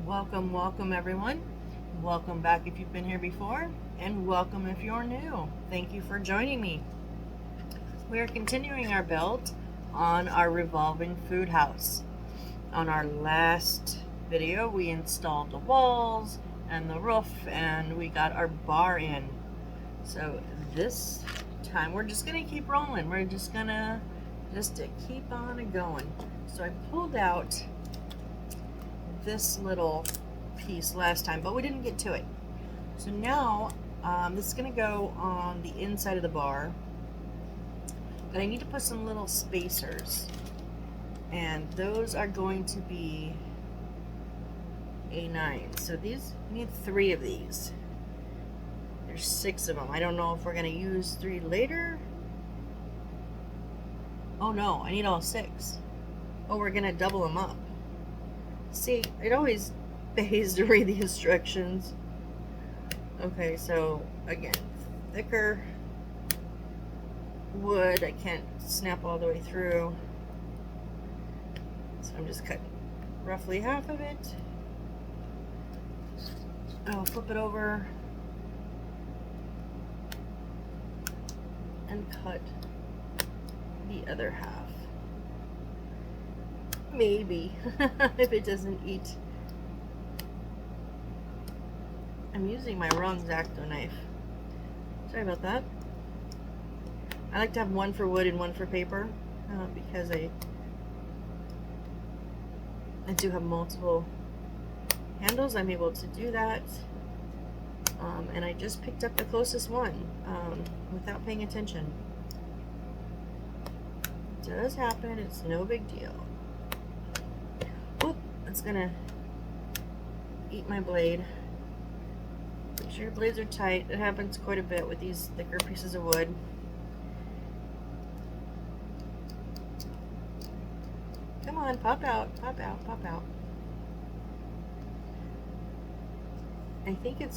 Welcome everyone. Welcome back if you've been here before, and welcome if you're new. Thank you for joining me. We are continuing our build on our revolving food house. On our last video, we installed the walls and the roof, and we got our bar in. So this time we're just gonna keep rolling. We're just gonna keep on going. So I pulled out this little piece last time, but we didn't get to it. So now this is going to go on the inside of the bar, but I need to put some little spacers, and those are going to be A9. So these, we need 3 of these. There's 6 of them. I don't know if we're going to use 3 later. Oh no, I need all 6. Oh, we're going to double them up. See, it always pays to read the instructions. Okay, so again, thicker wood. I can't snap all the way through, so I'm just cutting roughly half of it. I'll flip it over and cut the other half. Maybe if it doesn't eat. I'm using my wrong X-Acto knife. Sorry about that. I like to have one for wood and one for paper because I do have multiple handles. I'm able to do that. And I just picked up the closest one without paying attention. It does happen. It's no big deal. Oop, it's gonna eat my blade. Make sure your blades are tight. It happens quite a bit with these thicker pieces of wood. Come on, pop out, pop out, pop out. I think it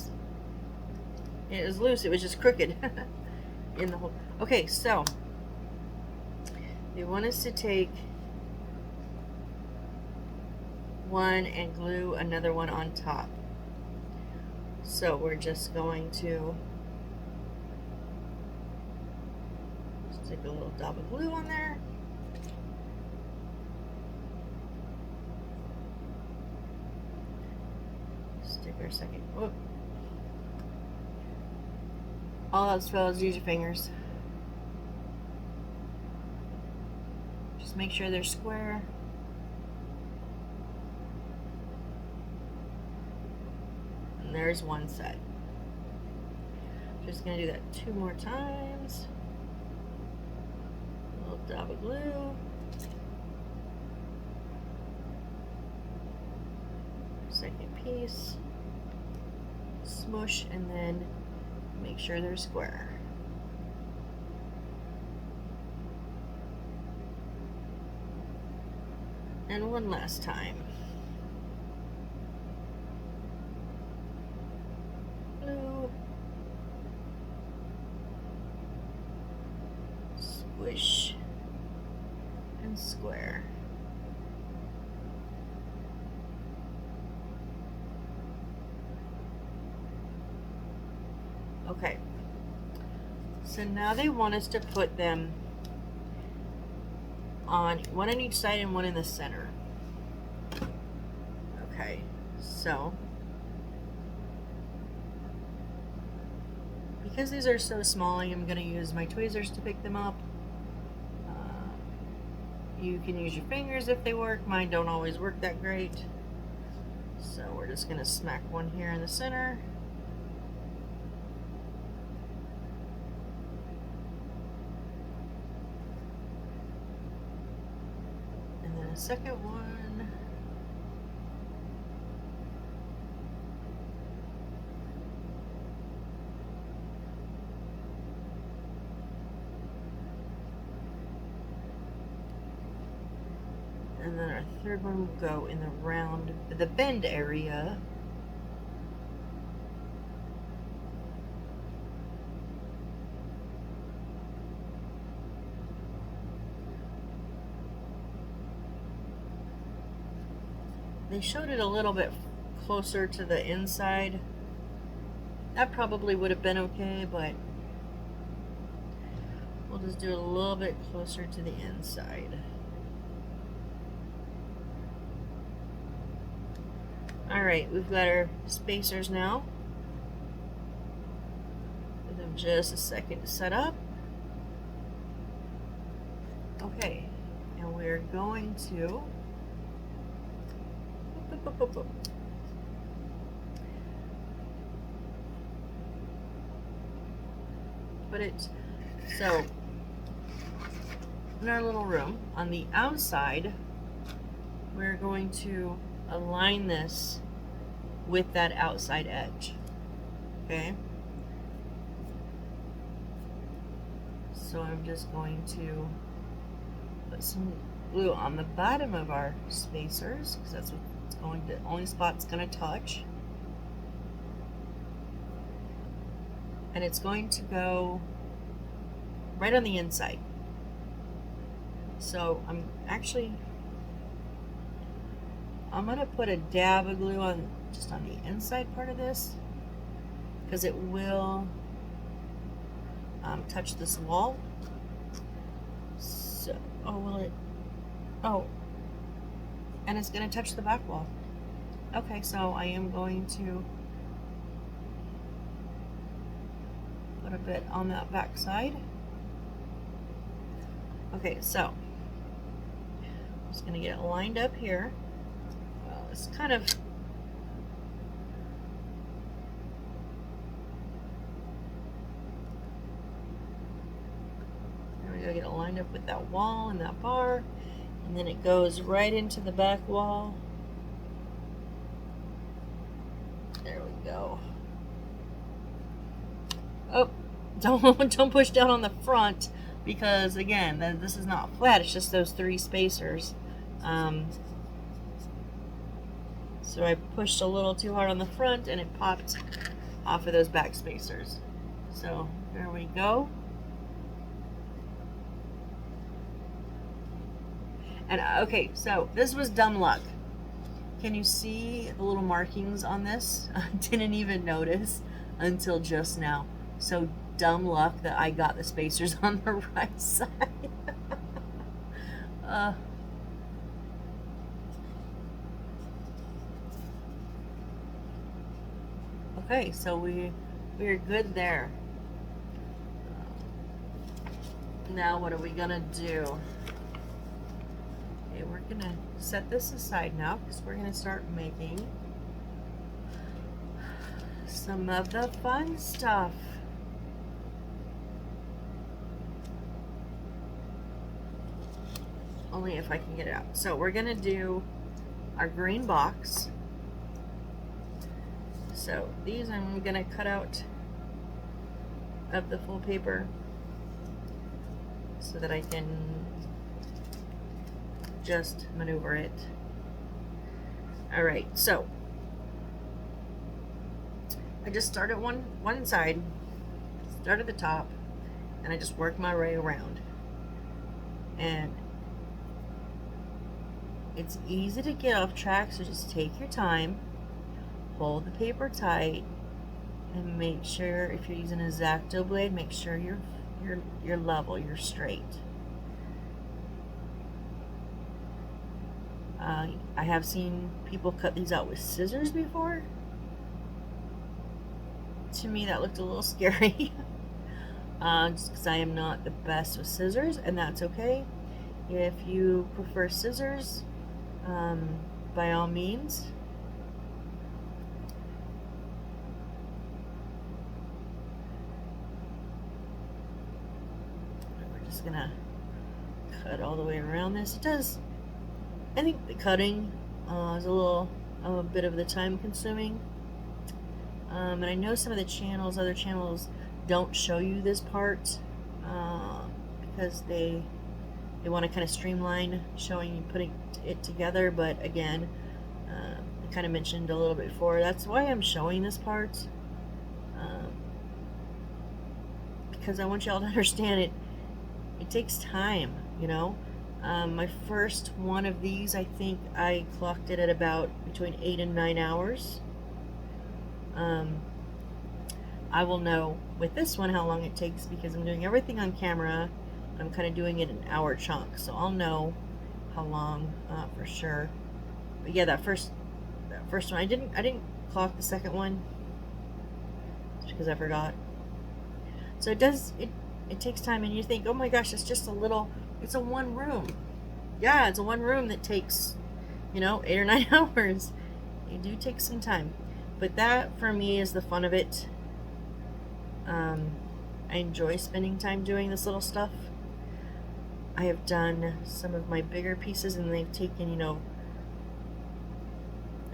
was loose. It was just crooked in the hole. Okay, so they want us to take one and glue another one on top. So we're just going to stick a little dab of glue on there. Stick our second. Whoop. All else fails, use your fingers. Just make sure they're square. There's one set. Just gonna do that 2 more times. A little dab of glue. Second piece. Smush, and then make sure they're square. And one last time. Squish and square. Okay, so now they want us to put them on one on each side and one in the center. Okay, so because these are so small, I am going to use my tweezers to pick them up. You can use your fingers if they work. Mine don't always work that great. So we're just going to smack one here in the center. And then a second one. And then our third one will go in the bend area. They showed it a little bit closer to the inside. That probably would have been okay, but we'll just do it a little bit closer to the inside. Alright, we've got our spacers now. Give them just a second to set up. Okay, and we're going to put it so in our little room on the outside. We're going to align this with that outside edge. Okay, so I'm just going to put some glue on the bottom of our spacers because that's what it's going to, only spot it's going to touch, and it's going to go right on the inside. So I'm going to put a dab of glue on just on the inside part of this because it will touch this wall. So, oh, will it? Oh, and it's going to touch the back wall. Okay, so I am going to put a bit on that back side. Okay, so I'm just going to get it lined up here. Well, it's kind of get it lined up with that wall and that bar, and then it goes right into the back wall. There we go. Oh, don't push down on the front because again, this is not flat. It's just those 3 spacers. So I pushed a little too hard on the front and it popped off of those back spacers. So there we go. And okay, so this was dumb luck. Can you see the little markings on this? I didn't even notice until just now. So dumb luck that I got the spacers on the right side. Okay, so we're good there. Now what are we gonna do? Okay, we're gonna set this aside now because we're gonna start making some of the fun stuff. Only if I can get it out. So we're gonna do our green box. So these I'm gonna cut out of the full paper so that I can just maneuver it. All right, so I just start at one side, start at the top, and I just work my way around. And it's easy to get off track, so just take your time, hold the paper tight, and make sure if you're using an X-Acto blade, make sure you're level, you're straight. I have seen people cut these out with scissors before. To me, that looked a little scary. Just because I am not the best with scissors, and that's okay. If you prefer scissors, by all means. We're just gonna cut all the way around this. It does. I think the cutting is a bit of the time consuming. And I know some of the channels, other channels, don't show you this part because they want to kind of streamline showing you putting it together. But again, I kind of mentioned a little bit before, that's why I'm showing this part, because I want y'all to understand it takes time, you know. My first one of these, I think I clocked it at about between 8 and 9 hours. I will know with this one how long it takes because I'm doing everything on camera. I'm kind of doing it in hour chunks, so I'll know how long for sure. But yeah, that first one, I didn't clock the second one just because I forgot. So it takes time, and you think, oh my gosh, it's just it's a one room. Yeah, it's a one room that takes 8 or 9 hours. It do take some time, but that for me is the fun of it. I enjoy spending time doing this little stuff. I have done some of my bigger pieces and they've taken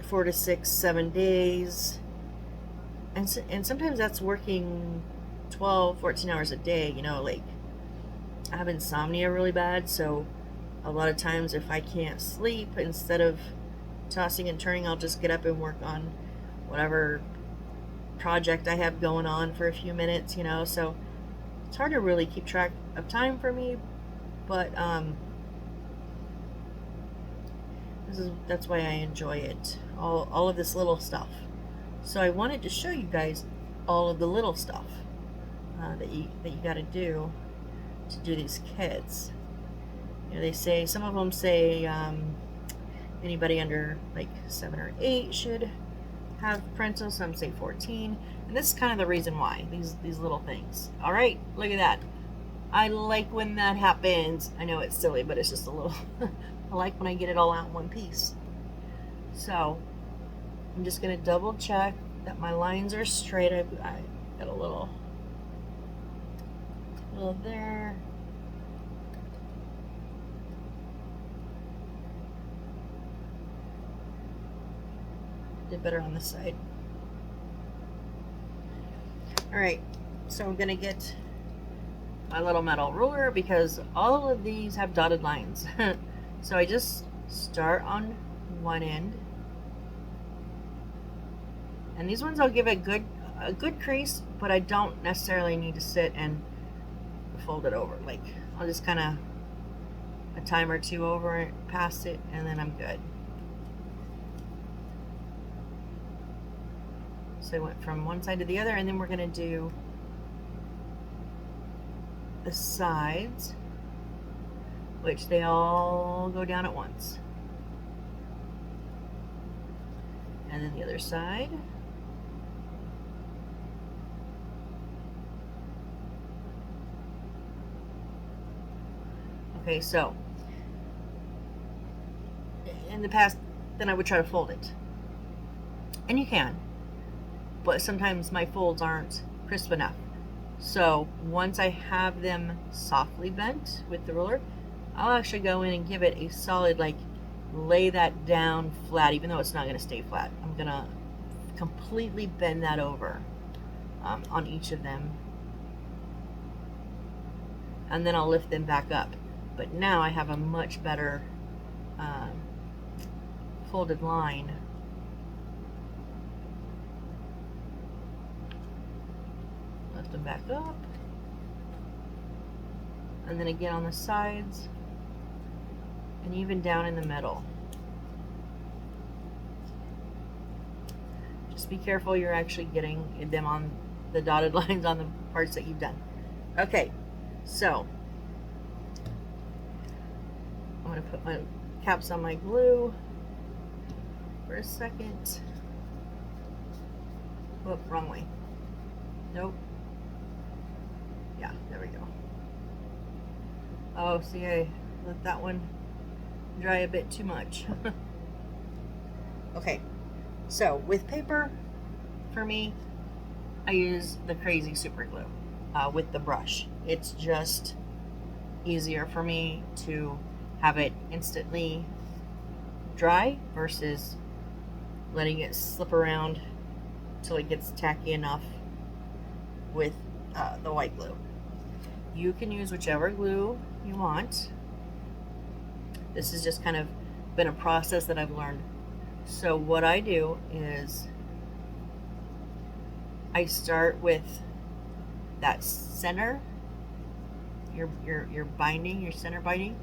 4 to 6, 7 days, and sometimes that's working 12, 14 hours a day. Like, I have insomnia really bad, so a lot of times if I can't sleep, instead of tossing and turning, I'll just get up and work on whatever project I have going on for a few minutes, so it's hard to really keep track of time for me, but that's why I enjoy it, all of this little stuff. So I wanted to show you guys all of the little stuff that you got to do these kits. They say, some of them say anybody under like 7 or 8 should have parental, some say 14, and this is kind of the reason why, these little things. All right, look at that. I like when that happens. I know it's silly, but it's just a little I like when I get it all out in one piece. So I'm just going to double check that my lines are straight. I got a little there. Did better on this side. All right, so I'm gonna get my little metal ruler because all of these have dotted lines. So I just start on one end, and these ones I'll give a good crease, but I don't necessarily need to sit and fold it over. Like, I'll just kind of a time or two over it, past it, and then I'm good. So I went from one side to the other, and then we're going to do the sides, which they all go down at once. And then the other side. Okay, so in the past, then I would try to fold it. And you can, but sometimes my folds aren't crisp enough. So once I have them softly bent with the ruler, I'll actually go in and give it a solid, like, lay that down flat, even though it's not going to stay flat. I'm going to completely bend that over on each of them. And then I'll lift them back up. But now I have a much better folded line. Lift them back up. And then again on the sides. And even down in the middle. Just be careful you're actually getting them on the dotted lines on the parts that you've done. Okay, so I'm going to put my caps on my glue for a second. Whoop, wrong way. Nope. Yeah, there we go. Oh, see, I let that one dry a bit too much. Okay, so with paper, for me, I use the Crazy Super Glue with the brush. It's just easier for me to have it instantly dry versus letting it slip around till it gets tacky enough with the white glue. You can use whichever glue you want. This has just kind of been a process that I've learned. So what I do is I start with that center, your binding, your center binding,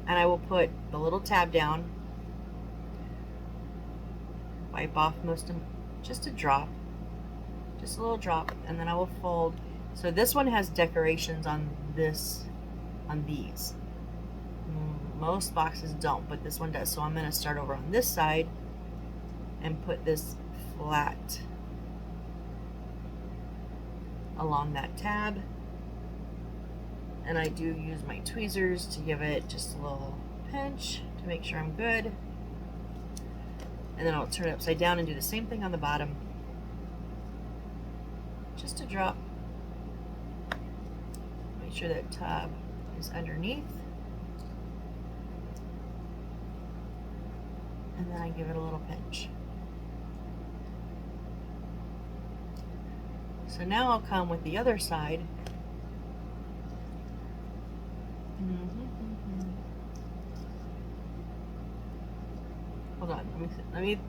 and I will put the little tab down wipe off just a drop, just a little drop, and then I will fold. So this one has decorations on these. Most boxes don't, but this one does. So I'm going to start over on this side and put this flat along that tab. And I do use my tweezers to give it just a little pinch to make sure I'm good. And then I'll turn it upside down and do the same thing on the bottom. Just a drop. Make sure that tab is underneath. And then I give it a little pinch. So now I'll come with the other side. Hold on, let me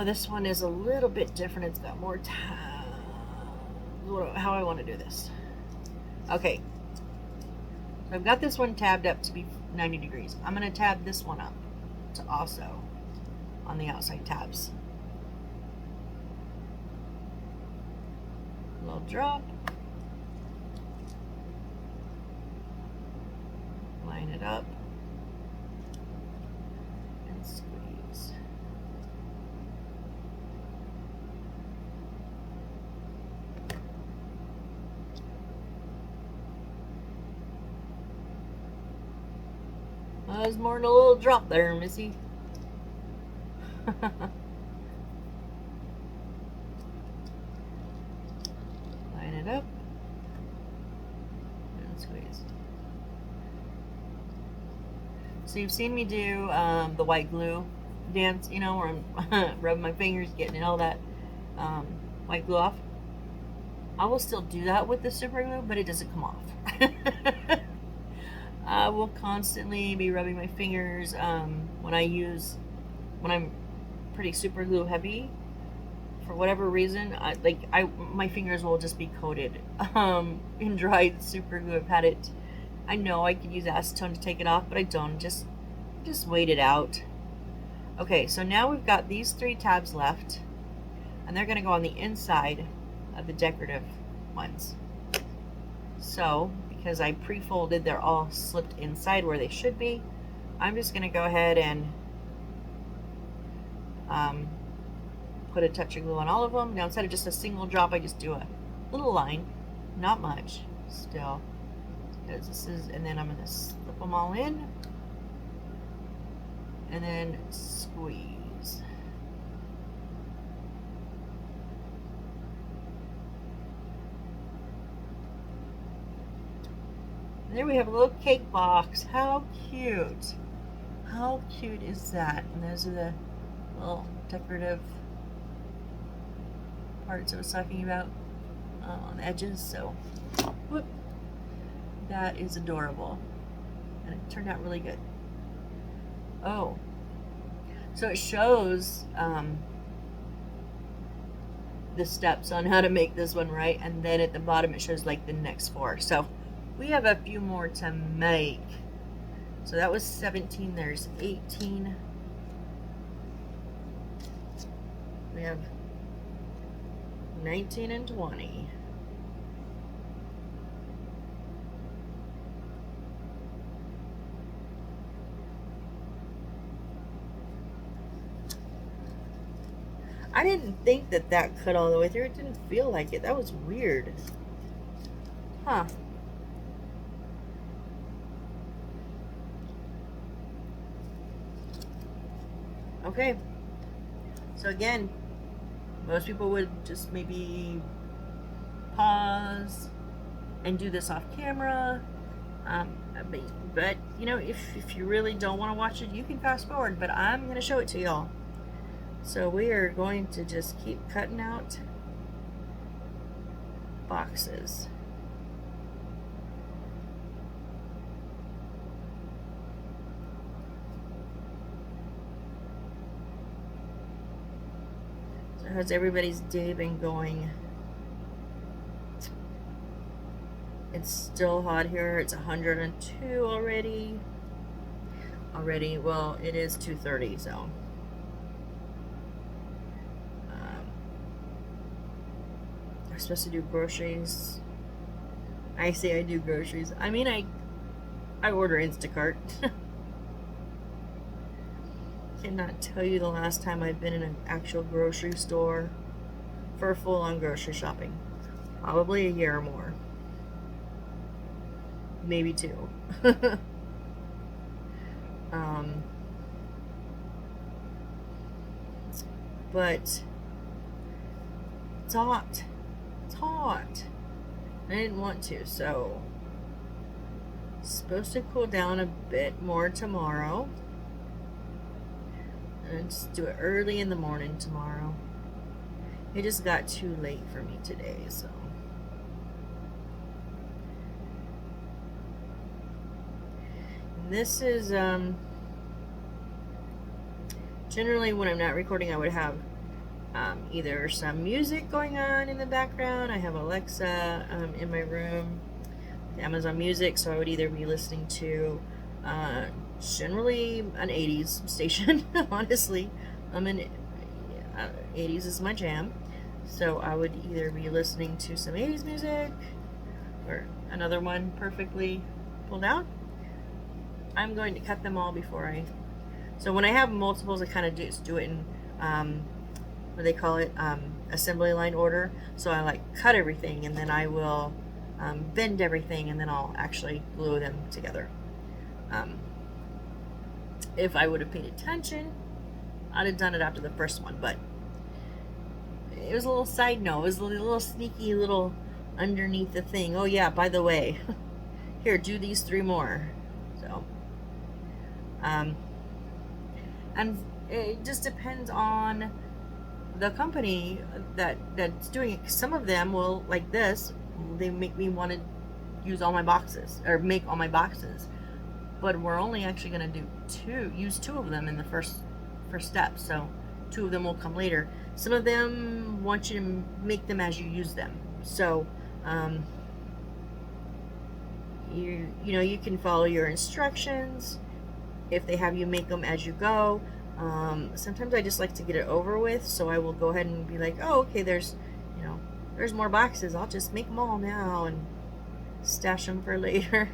this one is a little bit different. It's got more tabs. How I want to do this. Okay. So I've got this one tabbed up to be 90 degrees. I'm going to tab this one up to also on the outside tabs. A little drop. Line it up. And squeeze. There's more than a little drop there, Missy. Line it up and squeeze. So you've seen me do the white glue dance, you know, where I'm rubbing my fingers, getting all that white glue off. I will still do that with the super glue, but it doesn't come off. I will constantly be rubbing my fingers when I'm pretty super glue heavy. For whatever reason, my fingers will just be coated in dried super glue. I've had it. I know I could use acetone to take it off, but I don't. Just wait it out. Okay, so now we've got these 3 tabs left, and they're going to go on the inside of the decorative ones. So because I pre-folded, they're all slipped inside where they should be. I'm just going to go ahead and put a touch of glue on all of them. Now instead of just a single drop, I just do a little line, not much, still, because this is, and then I'm going to slip them all in, and then squeeze. There we have a little cake box. How cute. How cute is that? And those are the little decorative parts I was talking about on the edges. So, whoop. That is adorable. And it turned out really good. Oh. So it shows the steps on how to make this one right. And then at the bottom it shows like the next 4. So we have a few more to make. So that was 17. There's 18. We have 19 and 20. I didn't think that cut all the way through. It didn't feel like it. That was weird. Huh. Okay, so again, most people would just maybe pause and do this off camera, but you know, if you really don't want to watch it, you can fast forward, but I'm going to show it to y'all. So we are going to just keep cutting out boxes. How's everybody's day been going? It's still hot here. It's 102 already. Well, it is 2:30, so we're supposed to do groceries. I say I do groceries. I mean, I order Instacart. Cannot tell you the last time I've been in an actual grocery store for full-on grocery shopping. Probably a year or more. Maybe 2. But it's hot. It's hot. I didn't want to, so it's supposed to cool down a bit more tomorrow. And just do it early in the morning tomorrow. It just got too late for me today, so. And this is generally when I'm not recording, I would have either some music going on in the background. I have Alexa in my room, Amazon Music, so I would either be listening to generally an 80s station. Honestly, 80s is my jam, so I would either be listening to some 80s music or another one perfectly pulled out. I'm going to cut them all before so when I have multiples, I kind of just do it in what they call it, assembly line order. So I like cut everything, and then I will bend everything, and then I'll actually glue them together. If I would have paid attention, I'd have done it after the first one, but it was a little side note. It was a little sneaky little underneath the thing. Oh yeah, by the way, here, do these 3 more. So, and it just depends on the company that's doing it. Some of them will, like this, they make me want to use all my boxes, or make all my boxes, but we're only actually going to use 2 of them in the first step, so 2 of them will come later. Some of them want you to make them as you use them, so you know, you can follow your instructions if they have you make them as you go. Sometimes I just like to get it over with, so I will go ahead and be like, oh, okay, there's more boxes, I'll just make them all now and stash them for later.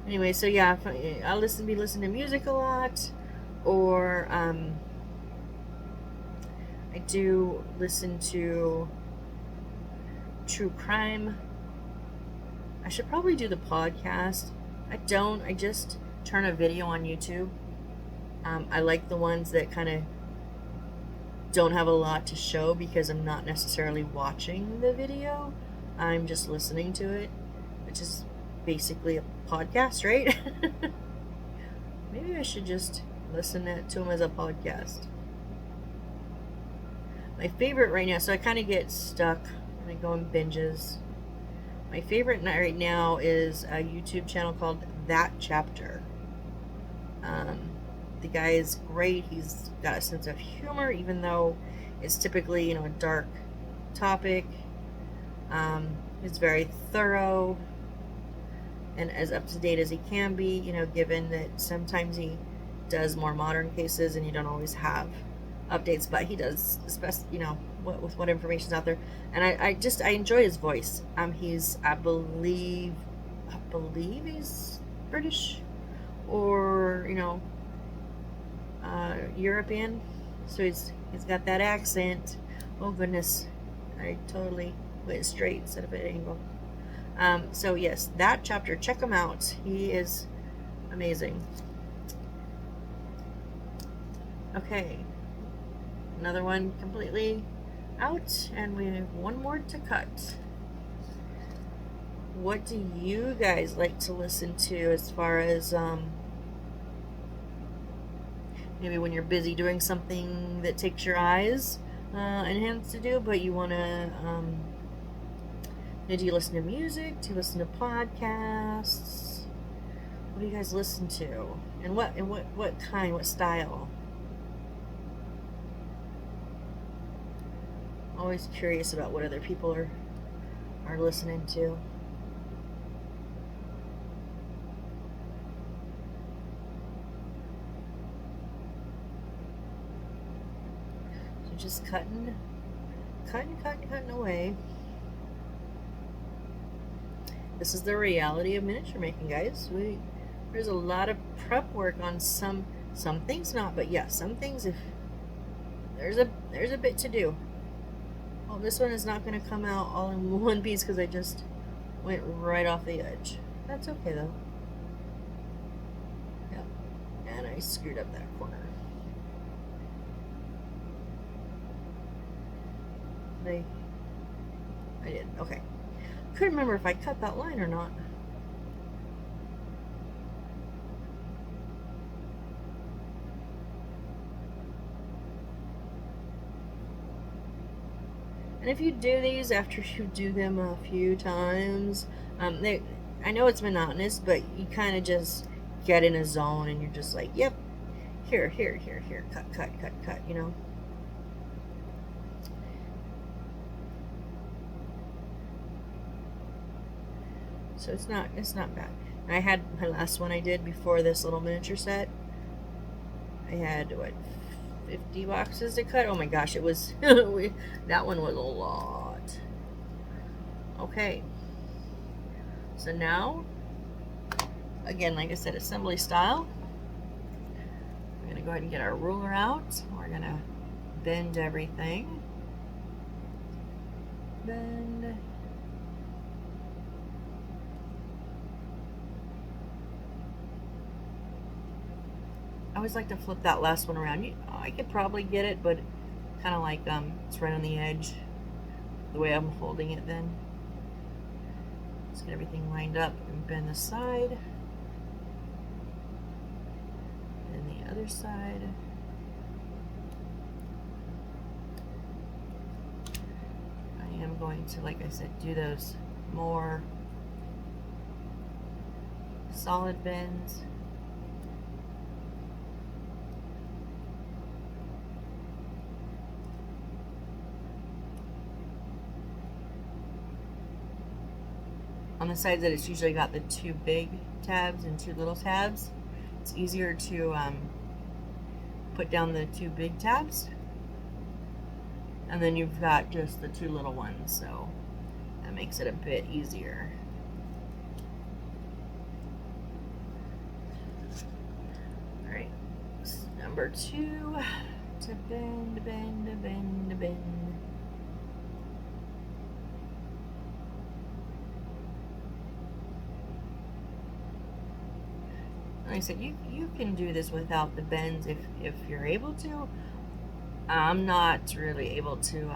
Anyway, so yeah, I'll be listening to music a lot, or I do listen to true crime. I should probably do the podcast. I don't. I just turn a video on YouTube. I like the ones that kind of don't have a lot to show, because I'm not necessarily watching the video. I'm just listening to it, which is basically a podcast, right? Maybe I should just listen to them as a podcast. My favorite right now, so I kind of get stuck and I go in binges. My favorite right now is a YouTube channel called That Chapter. The guy is great. He's got a sense of humor, even though it's typically, a dark topic. He's very thorough and as up to date as he can be, given that sometimes he does more modern cases and you don't always have updates, but he does, especially, with what information's out there. And I enjoy his voice. I believe he's British or, European. So he's got that accent. Oh goodness, I totally went straight instead of at an angle. So yes, That Chapter, check him out. He is amazing. Okay, another one completely out, and we have one more to cut. What do you guys like to listen to as far as maybe when you're busy doing something that takes your eyes and hands to do, but you want to do you listen to music? Do you listen to podcasts? What do you guys listen to? And what kind, what style? Always curious about what other people are listening to. just cutting away. This is the reality of miniature making, guys. There's a lot of prep work on some things, not, but yeah, some things. If there's a bit to do. Well, this one is not going to come out all in one piece because I just went right off the edge. That's okay though. Yep, and I screwed up that corner. I did. Okay. Couldn't remember if I cut that line or not. And if you do these after you do them a few times, I know it's monotonous, but you kind of just get in a zone and you're just like, yep, here, cut, you know. So it's not bad. And I had my last one I did before this little miniature set. I had, what, 50 boxes to cut? Oh my gosh, it was, that one was a lot. Okay. So now, again, like I said, assembly style. We're gonna go ahead and get our ruler out. We're gonna bend everything. Bend. I always like to flip that last one around. I could probably get it, but kind of like it's right on the edge, the way I'm holding it then. Let's get everything lined up and bend the side. And the other side. I am going to, like I said, do those more solid bends. On the sides that it's usually got the 2 big tabs and 2 little tabs, it's easier to put down the 2 big tabs, and then you've got just the 2 little ones, so that makes it a bit easier. All right, number 2, to bend. Like I said, you can do this without the bends if you're able to. I'm not really able to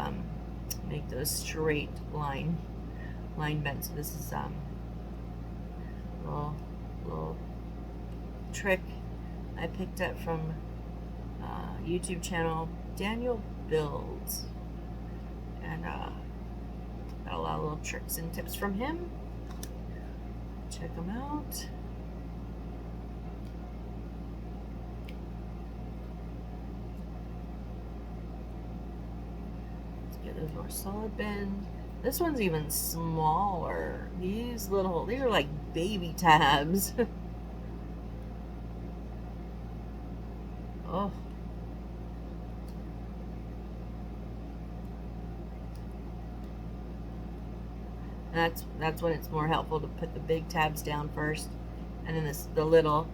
make those straight line bends. So this is a little trick I picked up from YouTube channel Daniel Builds, and got a lot of little tricks and tips from him. Check them out. Those more solid bend. This one's even smaller. These are like baby tabs. Oh. That's when it's more helpful to put the big tabs down first, and then the little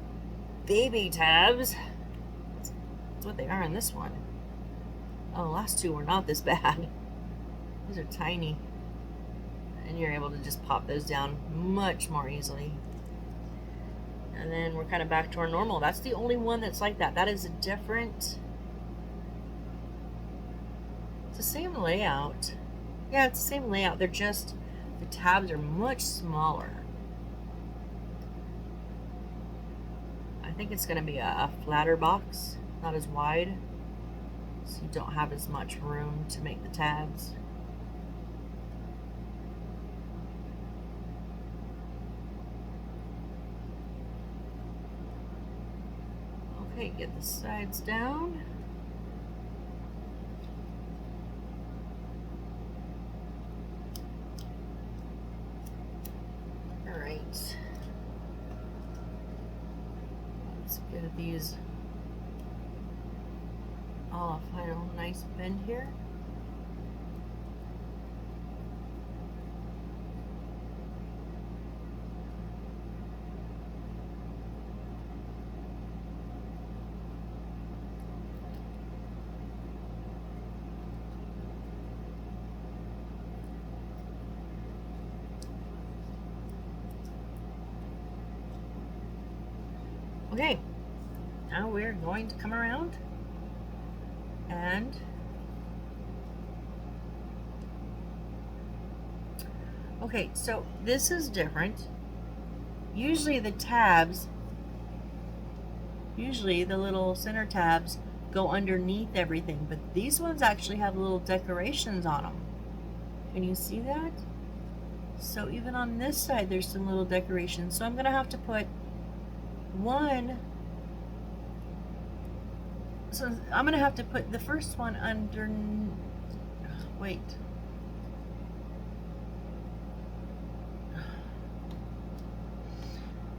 baby tabs. That's what they are in this one. Oh, the last 2 were not this bad. These are tiny, and you're able to just pop those down much more easily. And then we're kind of back to our normal. That's the only one that's like that. That is a different. It's the same layout. Yeah, it's the same layout. They're just, the tabs are much smaller. I think it's going to be a flatter box, not as wide, so you don't have as much room to make the tabs. Okay, get the sides down. All right. Let's get these I'll find a nice bend here. Okay, now we're going to come around and okay, so this is different. Usually the little center tabs go underneath everything, but these ones actually have little decorations on them. Can you see that? So even on this side there's some little decorations. So I'm gonna have to put one, so I'm gonna have to put the first one under, wait.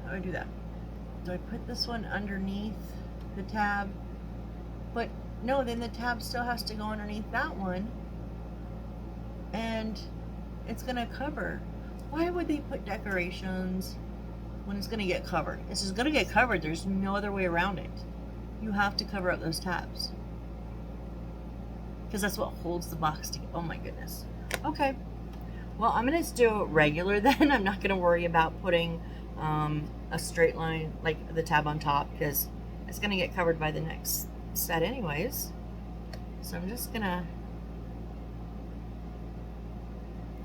How do I do that? Do I put this one underneath the tab? But no, then the tab still has to go underneath that one, and it's gonna cover. Why would they put decorations when it's gonna get covered? This is gonna get covered. There's no other way around it. You have to cover up those tabs because that's what holds the box together. Oh my goodness. Okay. Well, I'm gonna do it regular then. I'm not gonna worry about putting a straight line like the tab on top because it's gonna get covered by the next set anyways. So I'm just gonna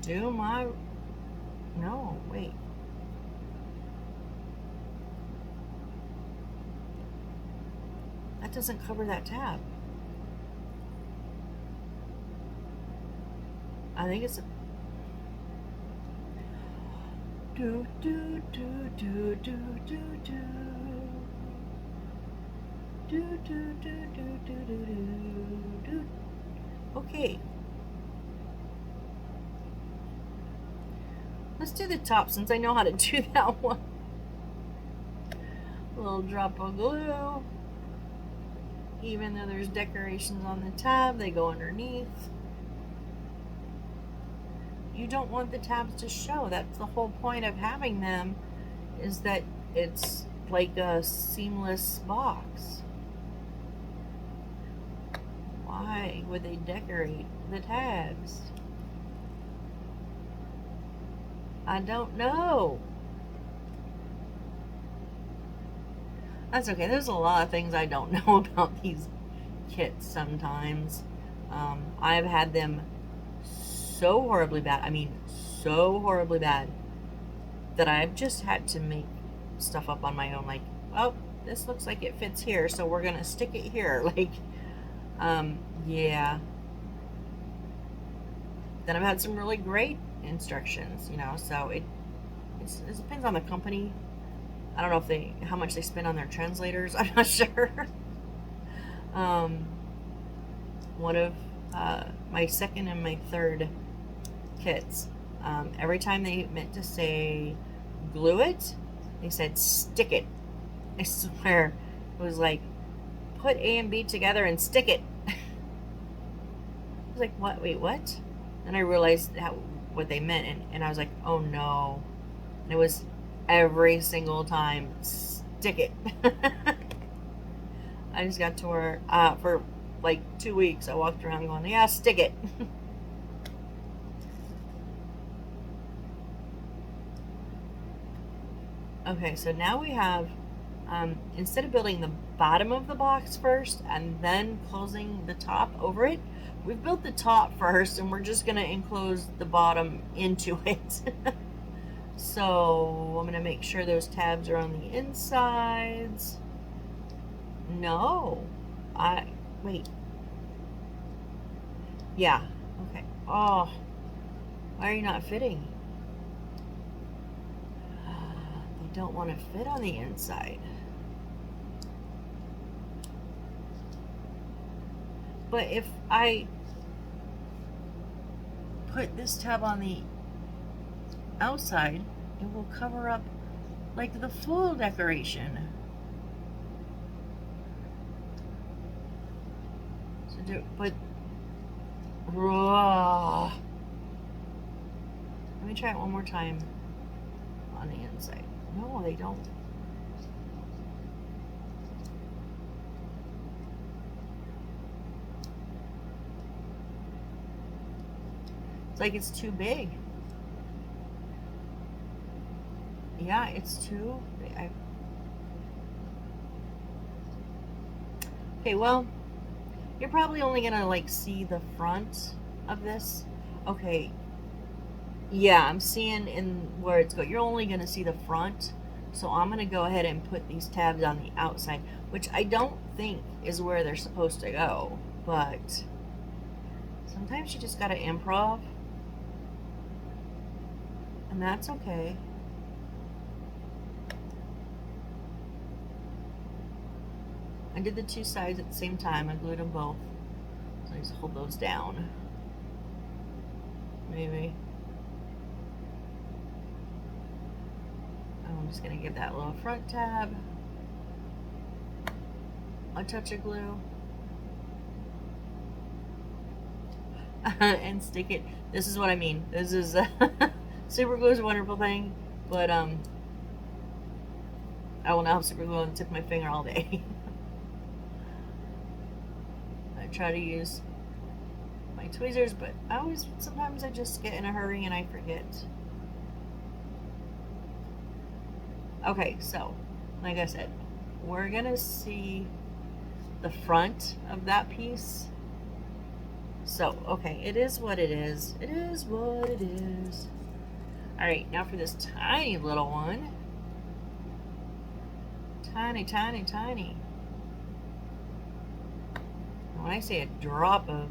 do my, no, wait. That doesn't cover that tab. I think it's a do do do do do do do do do do do do do do. Okay. Let's do the top since I know how to do that one. A little drop of glue. Even though there's decorations on the tab, they go underneath. You don't want the tabs to show. That's the whole point of having them, is that it's like a seamless box. Why would they decorate the tabs? I don't know. That's okay. There's a lot of things I don't know about these kits sometimes. I've had them so horribly bad. I mean, so horribly bad that I've just had to make stuff up on my own. Like, oh, this looks like it fits here, so we're gonna stick it here. Like, yeah. Then I've had some really great instructions, you know. So it depends on the company. I don't know if how much they spend on their translators. I'm not sure. One of my second and my third kits, every time they meant to say glue it, they said stick it. I swear, it was like put A and B together and stick it. I was like, what? Wait, what? Then I realized what they meant, and I was like, oh no. And it was every single time, stick it. I just got to where for like 2 weeks I walked around going, yeah, stick it. Okay, so now we have, instead of building the bottom of the box first and then closing the top over it, we've built the top first and we're just going to enclose the bottom into it. So I'm going to make sure those tabs are on the insides. No. Wait. Yeah. Okay. Oh. Why are you not fitting? They don't want to fit on the inside. But if I put this tab on the outside, it will cover up like the full decoration. But raw. Let me try it one more time on the inside. No, they don't. It's like it's too big. Yeah, it's too big. Okay, well, you're probably only gonna like see the front of this. Okay, yeah, I'm seeing in where it's going. You're only gonna see the front, so I'm gonna go ahead and put these tabs on the outside, which I don't think is where they're supposed to go, but sometimes you just gotta improv, and that's okay. I did the two sides at the same time. I glued them both. So I just hold those down. Maybe. I'm just gonna give that little front tab a touch of glue and stick it. This is what I mean. This is super glue is a wonderful thing, but I will not have super glue on the tip of my finger all day. I try to use my tweezers, but sometimes I just get in a hurry and I forget. Okay, so like I said, we're gonna see the front of that piece. So, okay, it is what it is. It is what it is. All right, now for this tiny little one. Tiny, tiny, tiny. When I say a drop of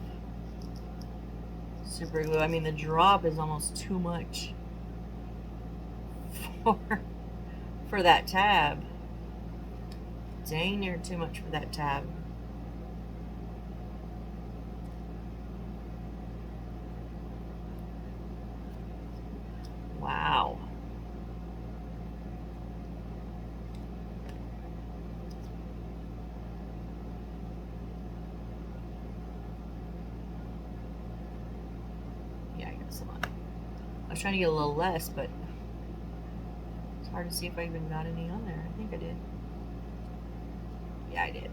super glue, I mean the drop is almost too much for that tab. Dang near too much for that tab. Wow. Yeah, I got some on. I was trying to get a little less, but it's hard to see if I even got any on there. I think I did. Yeah, I did.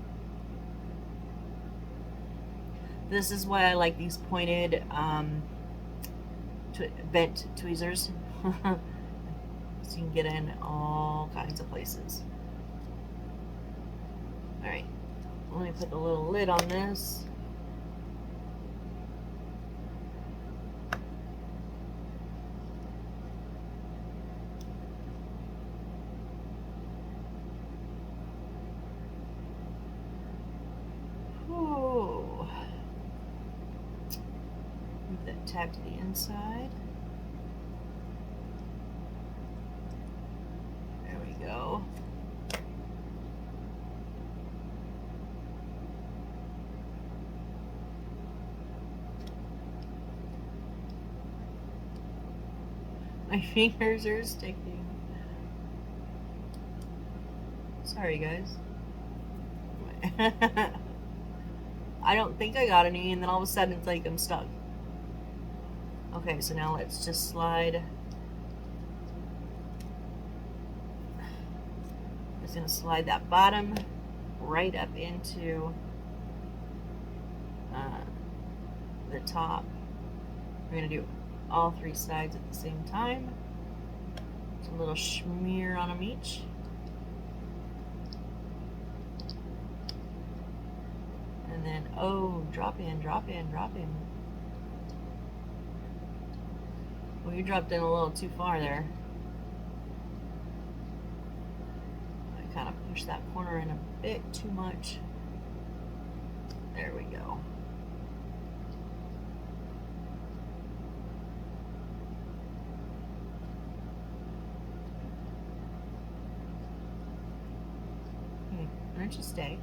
This is why I like these pointed bent tweezers. So you can get in all kinds of places. Alright, let me put the little lid on this. Move that tab to the inside. There we go. My fingers are sticking. Sorry, guys. I don't think I got any, and then all of a sudden it's like I'm stuck. Okay, so now let's just slide. I'm just gonna slide that bottom right up into the top. We're gonna do all three sides at the same time. Just a little smear on them each. And then, oh, drop in, drop in, drop in. Well, you dropped in a little too far there. I kind of pushed that corner in a bit too much. There we go. Hey, why don't you stay?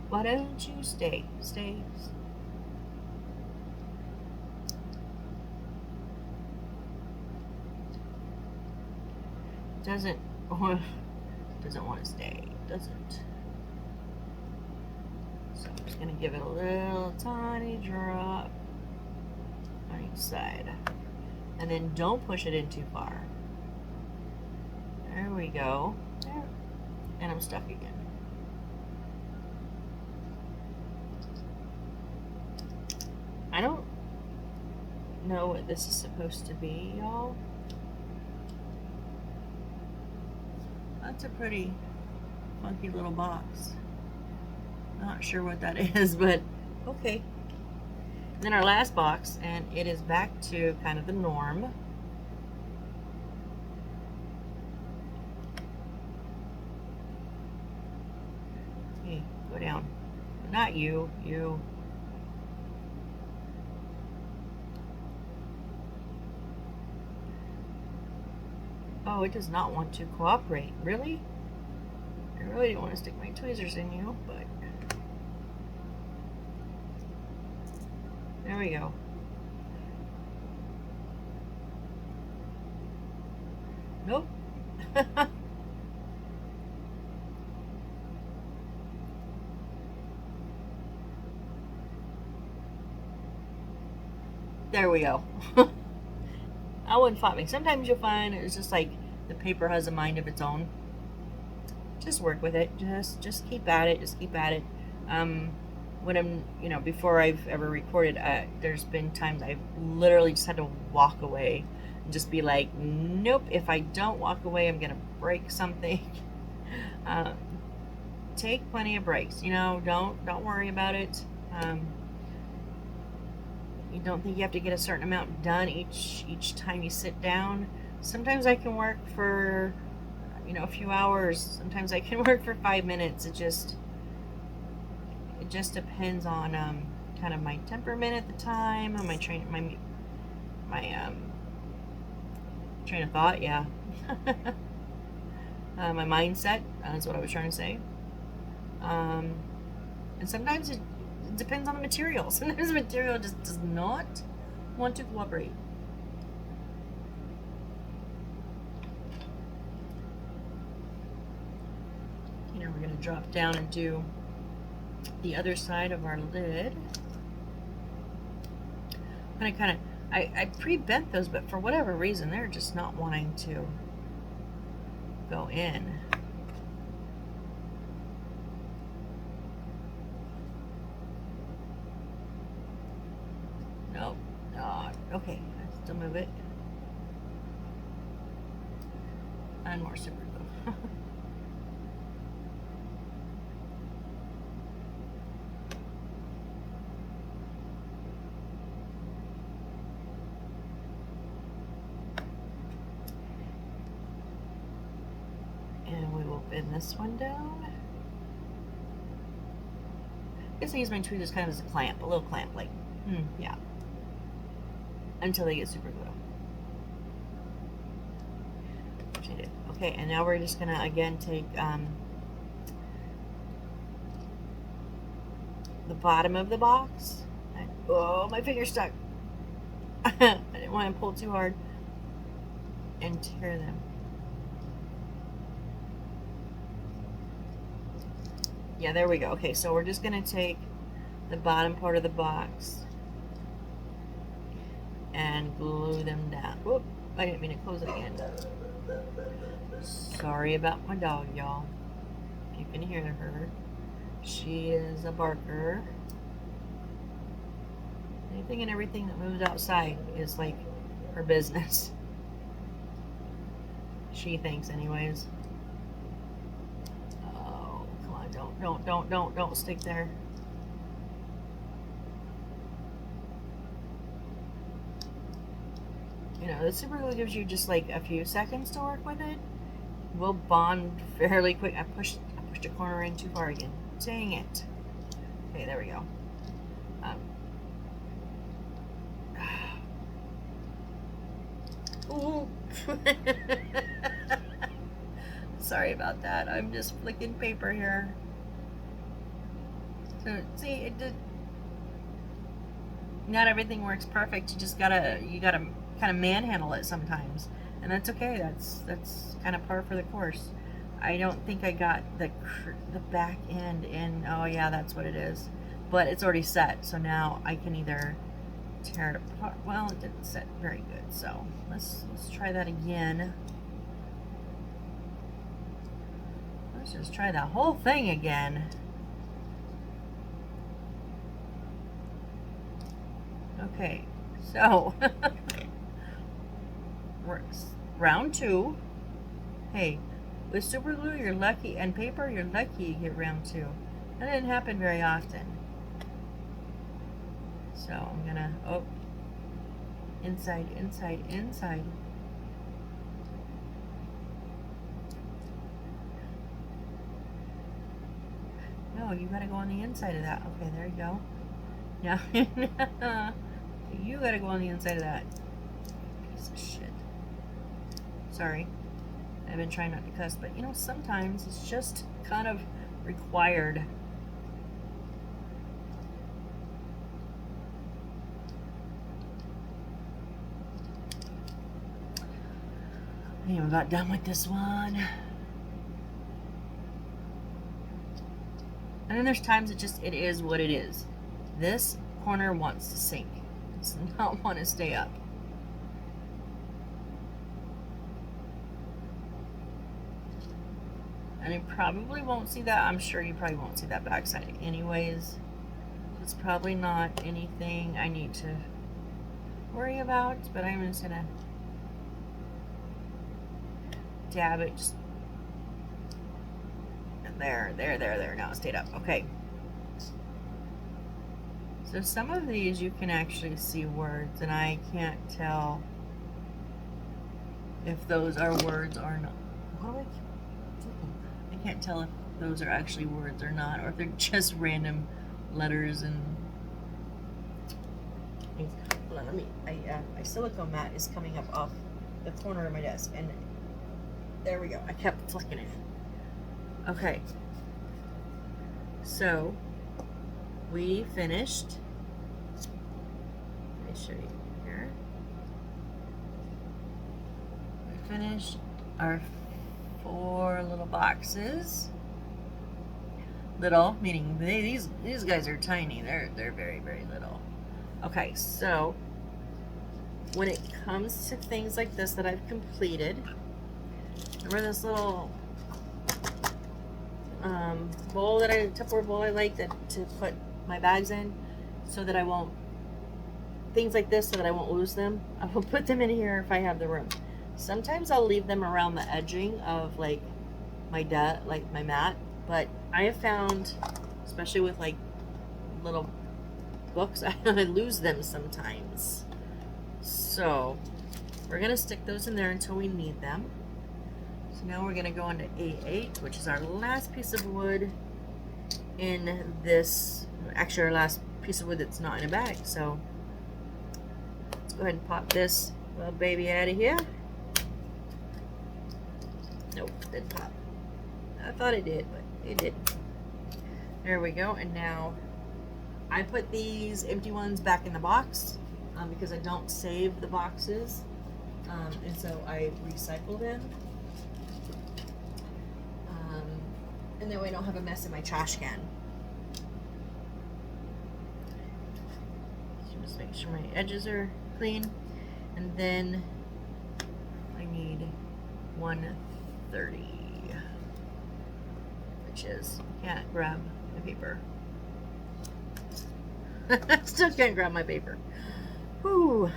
Why don't you stay? Stay. Doesn't want to stay. Doesn't. So I'm just going to give it a little tiny drop on each side. And then don't push it in too far. There we go. There. And I'm stuck again. I don't know what this is supposed to be, y'all. That's a pretty funky little box. Not sure what that is, but okay. And then our last box, and it is back to kind of the norm. Okay, go down. Not you, you. Oh, it does not want to cooperate. Really? I really didn't want to stick my tweezers in you, but there we go. Nope. There we go. I wouldn't fight me. Sometimes you'll find it's just like the paper has a mind of its own. Just work with it. Just keep at it. Just keep at it. When I'm, before I've ever recorded, there's been times I've literally just had to walk away and just be like, nope. If I don't walk away, I'm gonna break something. Take plenty of breaks. Don't worry about it. You don't think you have to get a certain amount done each time you sit down. Sometimes I can work for, a few hours. Sometimes I can work for 5 minutes. It just depends on kind of my temperament at the time, on my train of thought. Yeah, my mindset. That's what I was trying to say. And sometimes it depends on the material. Sometimes the material just does not want to cooperate. We're going to drop down and do the other side of our lid. And I pre-bent those, but for whatever reason, they're just not wanting to go in. Nope. Okay, I still move it. And more super glue. And we will bend this one down. I guess I use my tweezers kind of as a clamp, a little clamp, like, yeah. Until they get super glue. Which I did. Okay, and now we're just gonna again take the bottom of the box. Oh, my finger's stuck. I didn't want to pull too hard and tear them. Yeah, there we go. Okay, so we're just gonna take the bottom part of the box and glue them down. Whoop, I didn't mean to close it again. Sorry about my dog, y'all. If you can hear her, she is a barker. Anything and everything that moves outside is like her business. She thinks anyways. Oh, come on, don't stick there. The super glue gives you just like a few seconds to work with it. We'll bond fairly quick. I pushed a corner in too far again. Dang it. Okay, there we go. Ooh. Sorry about that. I'm just flicking paper here. So see, not everything works perfect. You gotta kind of manhandle it sometimes, and that's okay. That's kind of par for the course. I don't think I got the back end in. Oh yeah, that's what it is. But it's already set, so now I can either tear it apart. Well, it didn't set very good, so let's try that again. Let's just try the whole thing again. Okay, so round 2. Hey, with super glue you're lucky, and paper you're lucky you get round 2. That didn't happen very often. So I'm gonna, oh, inside, inside, inside. No, you gotta go on the inside of that. Okay, there you go. Now, you gotta go on the inside of that. Piece of shit. Sorry. I've been trying not to cuss, but you know, sometimes it's just kind of required. I ain't even about done with this one. And then there's times it is what it is. This corner wants to sink. It does not want to stay up. And you probably won't see that. I'm sure you probably won't see that backside anyways. It's probably not anything I need to worry about, but I'm just gonna dab it just there. Now it stayed up. Okay. So some of these you can actually see words, and I can't tell if those are words or not. What do I keep doing? I can't tell if those are actually words or not, or if they're just random letters and things. Hold on, let me. My silicone mat is coming up off the corner of my desk, and there we go. I kept flicking it. Okay. So we finished. Let me show you here. We finished our 4 little boxes. Little, meaning these guys are tiny. They're very, very little. Okay, so when it comes to things like this that I've completed, remember this little bowl that Tupperware bowl I like to put my bags in, so that I won't, things like this, so that I won't lose them. I will put them in here if I have the room. Sometimes I'll leave them around the edging of like my mat, but I have found, especially with like little books, I lose them sometimes. So we're gonna stick those in there until we need them. So now we're gonna go on to A8, which is our last piece of wood in this, actually our last piece of wood that's not in a bag. So let's go ahead and pop this little baby out of here. Nope, didn't pop. I thought it did, but it didn't. There we go. And now I put these empty ones back in the box because I don't save the boxes, and so I recycle them. And that way I don't have a mess in my trash can. So just make sure my edges are clean. And then I need 130, which is, can't grab my paper. Still can't grab my paper. Whew.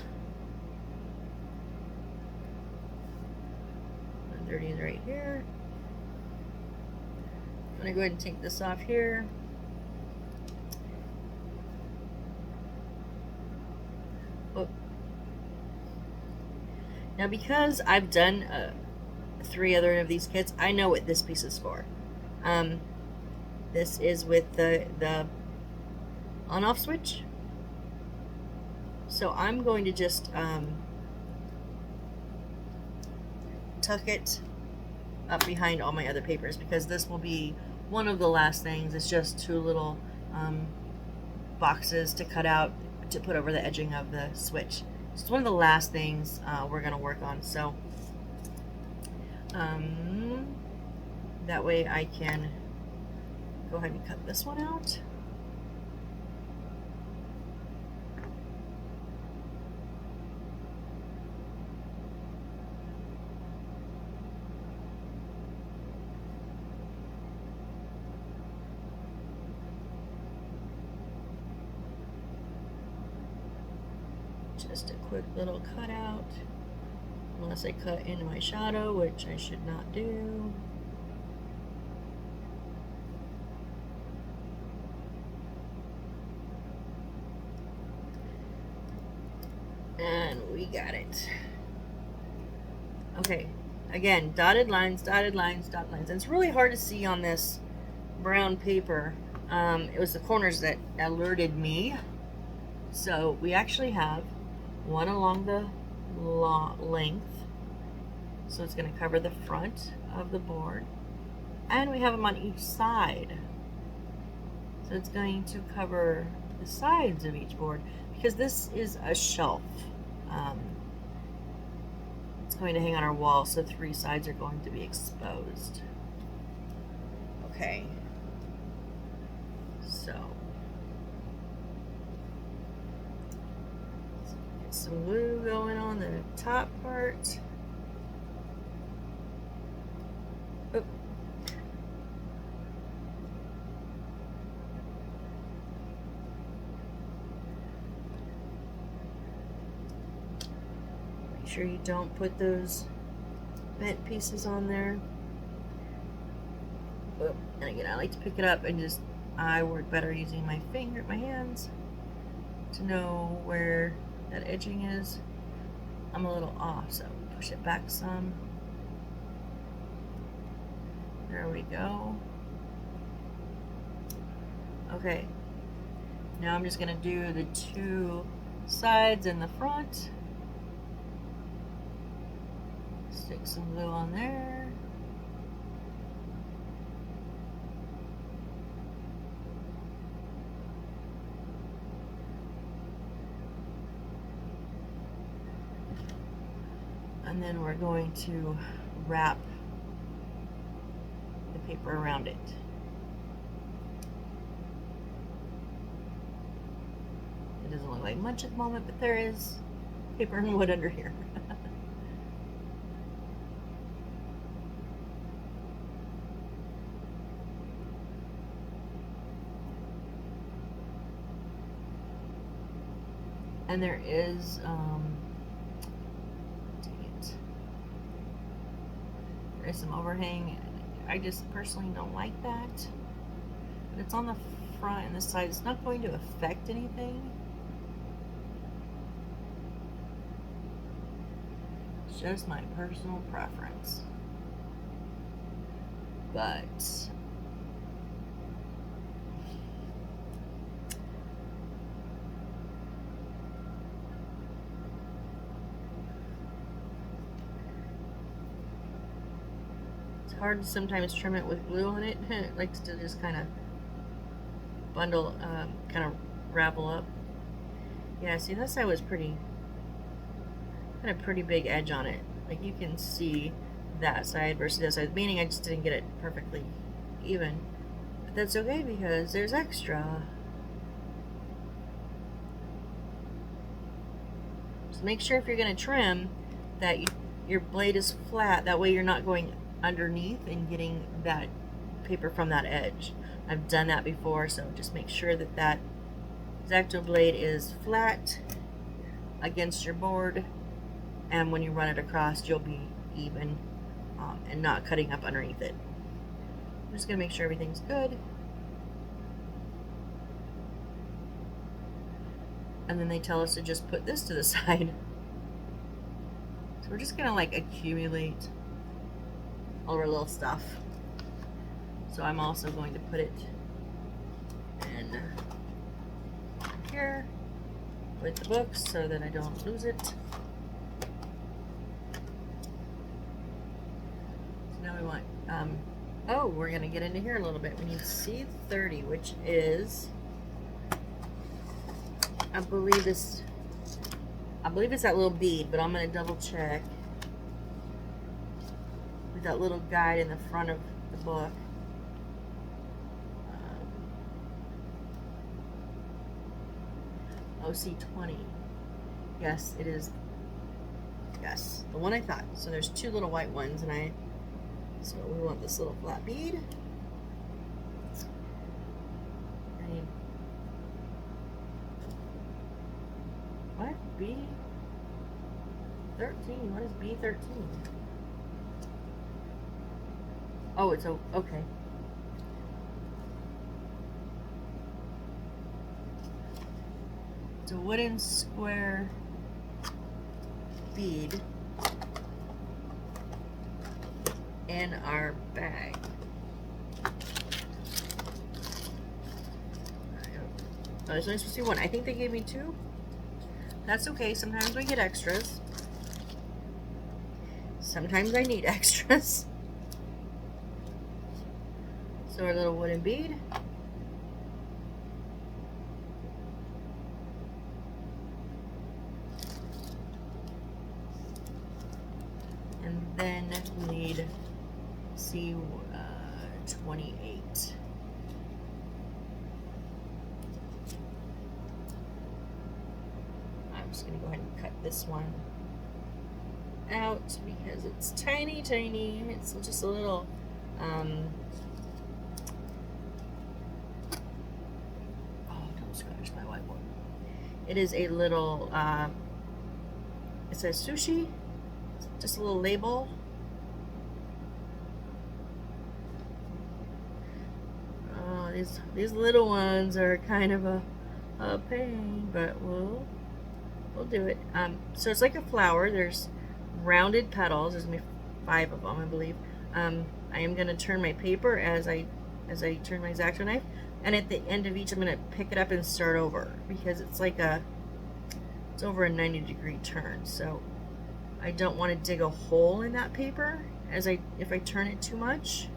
130 is right here. I'm going to go ahead and take this off here. Oh. Now because I've done 3 other of these kits, I know what this piece is for. This is with the on-off switch. So I'm going to just tuck it up behind all my other papers, because this will be one of the last things. It's just 2 little boxes to cut out to put over the edging of the switch. It's one of the last things we're going to work on. So That way I can go ahead and cut this one out. Just a quick little cutout, unless I cut into my shadow, which I should not do. And we got it. Okay, again, dotted lines, dotted lines, dotted lines. And it's really hard to see on this brown paper. It was the corners that alerted me. So we actually have one along the length. So it's going to cover the front of the board. And we have them on each side. So it's going to cover the sides of each board, because this is a shelf. It's going to hang on our wall, so 3 sides are going to be exposed. Okay. So get some glue going on the top part. Oop. Make sure you don't put those bent pieces on there. Oop. And again, I like to pick it up and just, I work better using my hands to know where that edging is. I'm a little off, so push it back some. There we go. Okay, now I'm just gonna do the 2 sides and the front. Stick some glue on there. And then we're going to wrap the paper around it. It doesn't look like much at the moment, but there is paper and wood under here. And there is there's some overhang. I just personally don't like that, but it's on the front and the side. It's not going to affect anything. It's just my personal preference. But hard to sometimes trim it with glue on it. It likes to just kind of bundle, kind of ravel up. Yeah, see, this side was pretty, had a pretty big edge on it. Like you can see that side versus this side, meaning I just didn't get it perfectly even. But that's okay because there's extra. Just make sure if you're going to trim that your blade is flat. That way you're not going underneath and getting that paper from that edge. I've done that before, so just make sure that that X-Acto blade is flat against your board, and when you run it across you'll be even and not cutting up underneath it. I'm just gonna make sure everything's good. And then they tell us to just put this to the side. So we're just gonna like accumulate all of our little stuff. So I'm also going to put it in here with the books so that I don't lose it. So now we want, oh, we're gonna get into here a little bit. We need C30, which is, I believe it's that little bead, but I'm gonna double check. That little guide in the front of the book. OC20. Yes, it is. Yes, the one I thought. So there's two little white ones, and so we want this little flat bead. What? B13? What is B13? Oh, it's okay. It's a wooden square bead in our bag. Oh, there's only supposed to be one. I think they gave me two. That's okay. Sometimes we get extras. Sometimes I need extras. So our little wooden bead. And then we need C28. I'm just going to go ahead and cut this one out because it's tiny. It's just a little don't scratch my whiteboard. It is a little it says sushi. It's just a little label. Oh, these little ones are kind of a pain, but we'll do it. So it's like a flower. There's rounded petals. There's gonna be 5 of them, I believe. I am gonna turn my paper as I turn my X-Acto knife, and at the end of each, I'm gonna pick it up and start over because it's like it's over a 90-degree turn. So I don't want to dig a hole in that paper if I turn it too much.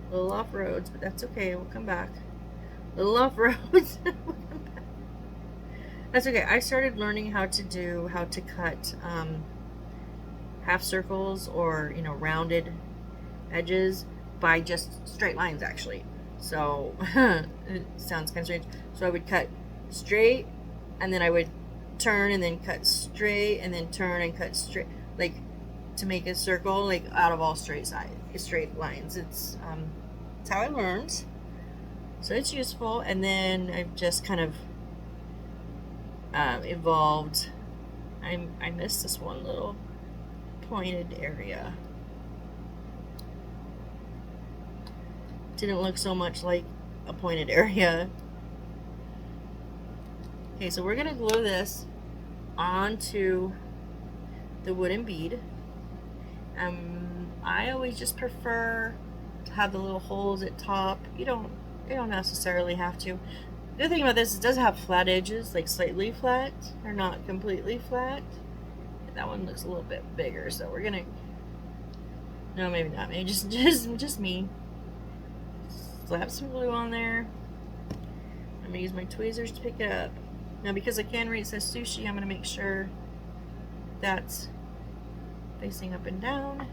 A little off roads, but that's okay. We'll come back. A little off roads. That's okay. I started learning how to cut half circles or rounded edges by just straight lines, actually. So it sounds kind of strange. So I would cut straight, and then I would turn and then cut straight, and then turn and cut straight, like to make a circle, like out of all straight lines. It's how I learned. So it's useful, and then I've just kind of evolved. I missed this one little pointed area. Didn't look so much like a pointed area. Okay, so we're gonna glue this onto the wooden bead. I always just prefer to have the little holes at top. You don't necessarily have to. The other thing about this is it does have flat edges, like slightly flat. They're not completely flat. That one looks a little bit bigger, so we're gonna. No, maybe not. Maybe just me. Slap some glue on there. I'm gonna use my tweezers to pick it up. Now, because I can read it says sushi, I'm gonna make sure that's facing up and down.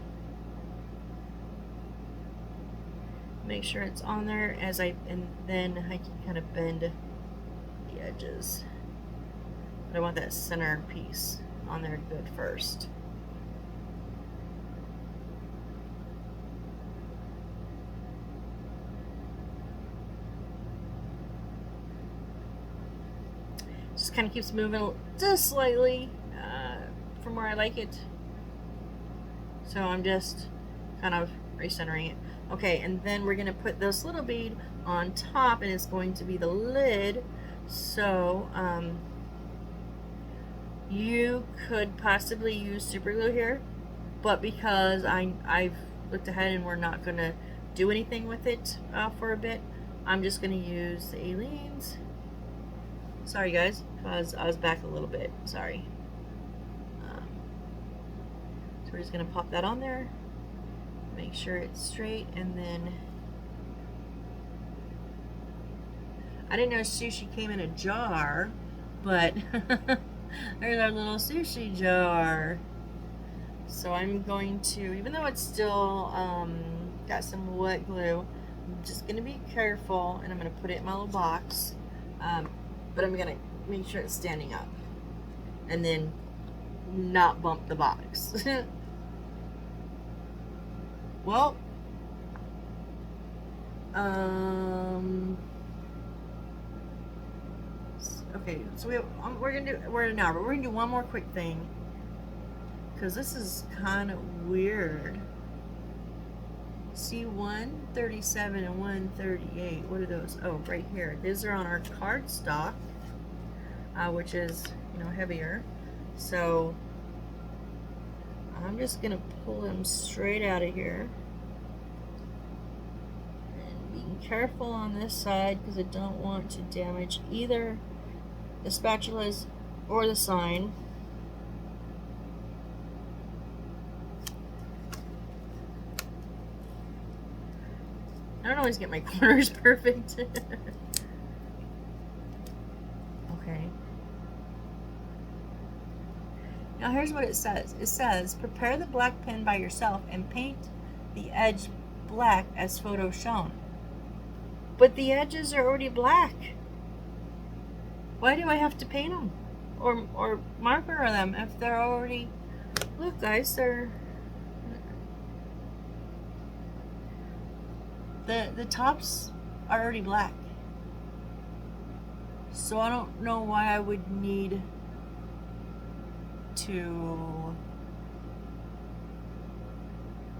Make sure it's on there and then I can kind of bend the edges. But I want that center piece on there good first. Just kind of keeps moving just slightly from where I like it. So I'm just kind of recentering it. Okay, and then we're gonna put this little bead on top, and it's going to be the lid. So you could possibly use super glue here, but because I've looked ahead and we're not gonna do anything with it for a bit, I'm just gonna use the Aleene's. Sorry guys, because I was back a little bit. Sorry. So we're just gonna pop that on there. Make sure it's straight, and then I didn't know sushi came in a jar, but there's our little sushi jar. So I'm going to, even though it's still got some wet glue, I'm just going to be careful, and I'm going to put it in my little box, but I'm going to make sure it's standing up and then not bump the box. Well, okay, so we're gonna do one more quick thing, because this is kind of weird. See, 137 and 138. What are those? Oh, right here. These are on our cardstock, which is, you know, heavier. So I'm just gonna pull them straight out of here, and being careful on this side because I don't want to damage either the spatulas or the sign. I don't always get my corners perfect. Okay. Now here's what it says. It says, prepare the black pen by yourself and paint the edge black as photo shown. But the edges are already black. Why do I have to paint them? Or marker them if they're already... Look guys, they're... The tops are already black. So I don't know why I would need to...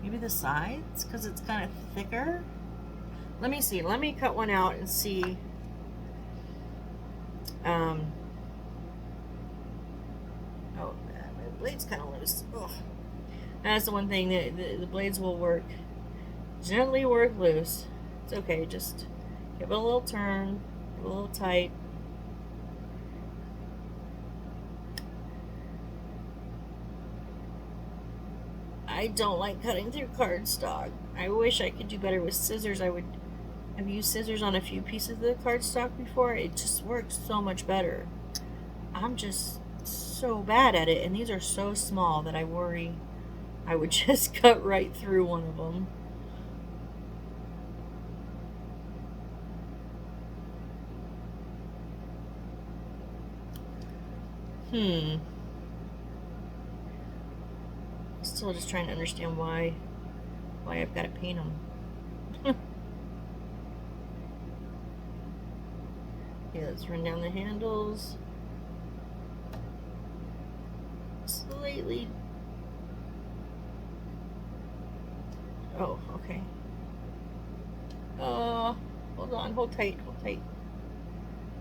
Maybe the sides, because it's kind of thicker. Let me see. Let me cut one out and see. Oh, my blade's kind of loose. Ugh. That's the one thing that the blades will work. Gently work loose. It's okay. Just give it a little turn, a little tight. I don't like cutting through cardstock. I wish I could do better with scissors. I've used scissors on a few pieces of the cardstock before. It just works so much better. I'm just so bad at it, and these are so small that I worry I would just cut right through one of them. Still just trying to understand why I've got to paint them. Yeah, let's run down the handles slightly. Oh, okay. Hold on, hold tight.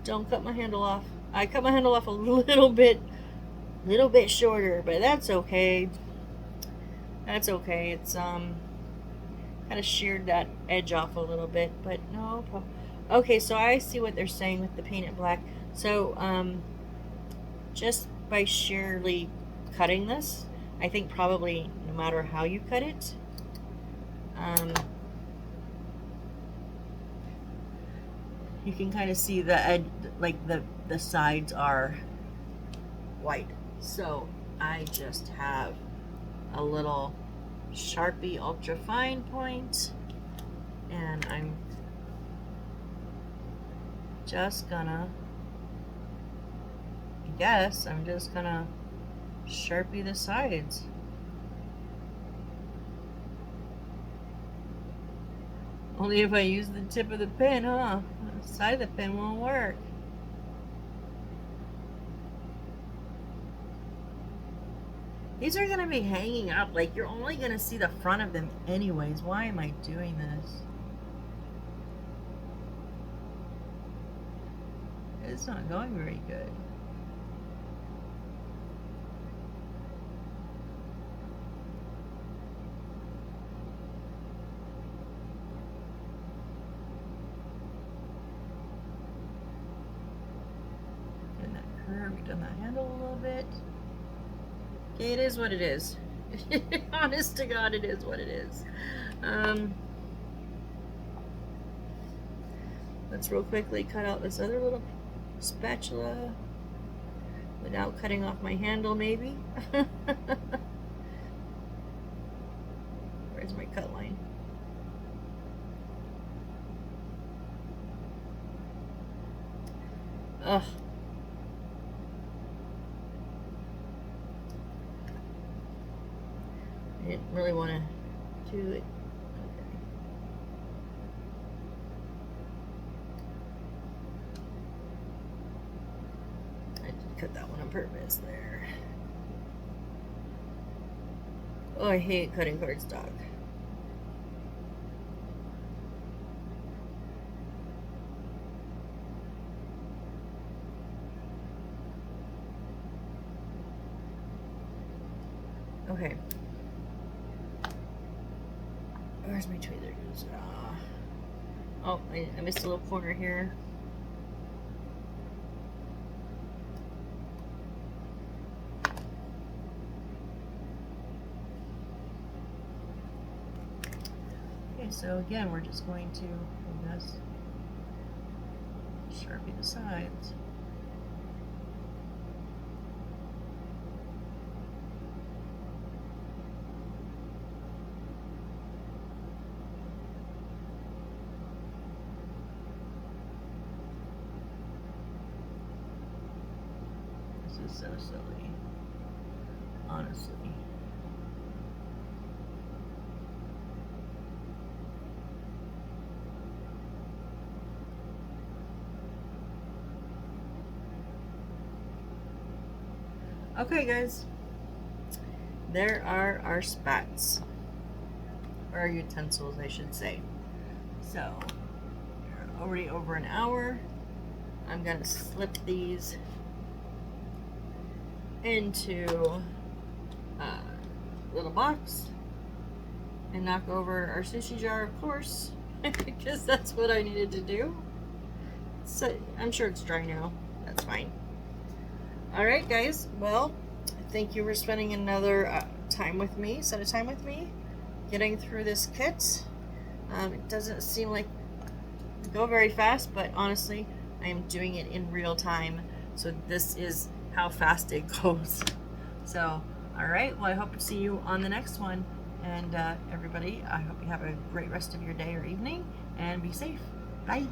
Don't cut my handle off. I cut my handle off a little bit shorter, but that's okay. That's okay. It's kind of sheared that edge off a little bit, but no problem. Okay, so I see what they're saying with the paint it black. So just by sheerly cutting this, I think probably no matter how you cut it, you can kind of see the edge, like the sides are white. So I just have a little Sharpie ultra fine point, and I'm just gonna, Sharpie the sides. Only if I use the tip of the pen, huh? The side of the pen won't work. These are going to be hanging up, like you're only going to see the front of them anyways. Why am I doing this? It's not going very good. Getting that curved on the handle a little bit. It is what it is. Honest to God, it is what it is. Let's real quickly cut out this other little spatula without cutting off my handle, maybe. Ugh. I didn't really want to do it. Okay. I did cut that one on purpose there. Oh, I hate cutting cardstock. Okay. Where's my tweezers? There it goes. Oh, I missed a little corner here. Okay, so again, we're just going to, I guess, Sharpie the sides. This is so silly, honestly. Okay, guys, there are our spats, or utensils, I should say. So, we're already over an hour. I'm gonna slip these into a little box and knock over our sushi jar, of course, because that's what I needed to do. So I'm sure it's dry now. That's fine. All right, guys. Well, thank you for spending another time with me, set of time with me, getting through this kit. It doesn't seem like it go very fast, but honestly, I am doing it in real time. So this is how fast it goes. So, all right. Well, I hope to see you on the next one. And everybody, I hope you have a great rest of your day or evening, and be safe. Bye.